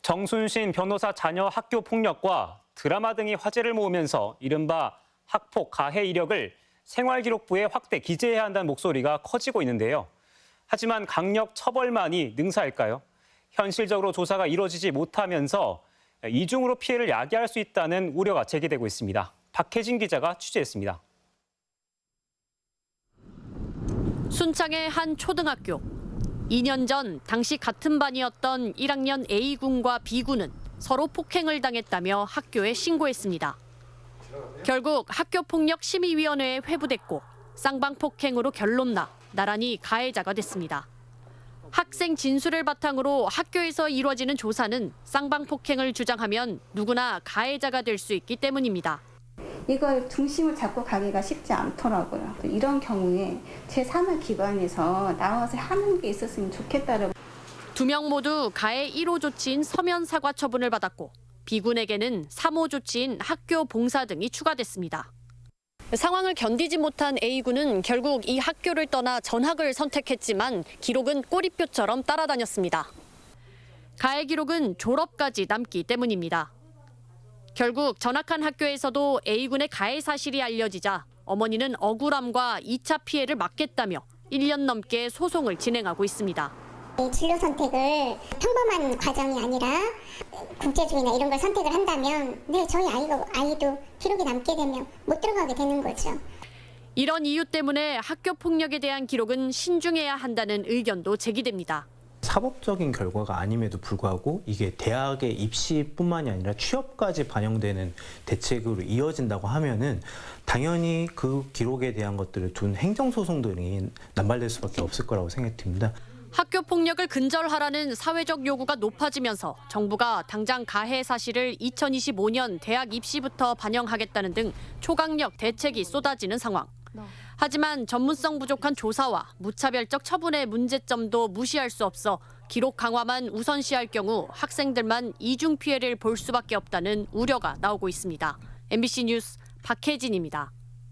정순신 변호사 자녀 학교 폭력과 드라마 등이 화제를 모으면서 이른바 학폭 가해 이력을 생활기록부에 확대 기재해야 한다는 목소리가 커지고 있는데요. 하지만 강력 처벌만이 능사일까요? 현실적으로 조사가 이루어지지 못하면서 이중으로 피해를 야기할 수 있다는 우려가 제기되고 있습니다. 박혜진 기자가 취재했습니다. 순창의 한 초등학교. 2년 전 당시 같은 반이었던 1학년 A군과 B군은 서로 폭행을 당했다며 학교에 신고했습니다. 결국 학교폭력심의위원회에 회부됐고 쌍방폭행으로 결론 나 나란히 가해자가 됐습니다. 학생 진술을 바탕으로 학교에서 이루어지는 조사는 쌍방폭행을 주장하면 누구나 가해자가 될 수 있기 때문입니다. 이걸 중심을 잡고 가기가 쉽지 않더라고요. 이런 경우에 제3의 기관에서 나와서 하는 게 있었으면 좋겠다라고. 2명 모두 가해 1호 조치인 서면 사과 처분을 받았고 B군에게는 3호 조치인 학교 봉사 등이 추가됐습니다. 상황을 견디지 못한 A군은 결국 이 학교를 떠나 전학을 선택했지만 기록은 꼬리표처럼 따라다녔습니다. 가해 기록은 졸업까지 남기 때문입니다. 결국 전학한 학교에서도 A군의 가해 사실이 알려지자 어머니는 억울함과 2차 피해를 막겠다며 1년 넘게 소송을 진행하고 있습니다. 진로 선택을 평범한 과정이 아니라 국제주의나 이런 걸 선택을 한다면 저희 아이도 기록이 남게 되면 못 들어가게 되는 거죠. 이런 이유 때문에 학교 폭력에 대한 기록은 신중해야 한다는 의견도 제기됩니다. 사법적인 결과가 아님에도 불구하고 이게 대학의 입시뿐만이 아니라 취업까지 반영되는 대책으로 이어진다고 하면은 당연히 그 기록에 대한 것들을 둔 행정소송들이 남발될 수밖에 없을 거라고 생각이 듭니다. 학교 폭력을 근절하라는 사회적 요구가 높아지면서 정부가 당장 가해 사실을 2025년 대학 입시부터 반영하겠다는 등 초강력 대책이 쏟아지는 상황. 하지만 전문성 부족한 조사와 무차별적 처분의 문제점도 무시할 수 없어 기록 강화만 우선시할 경우 학생들만 이중 피해를 볼 수밖에 없다는 우려가 나오고 있습니다. MBC 뉴스 박혜진입니다.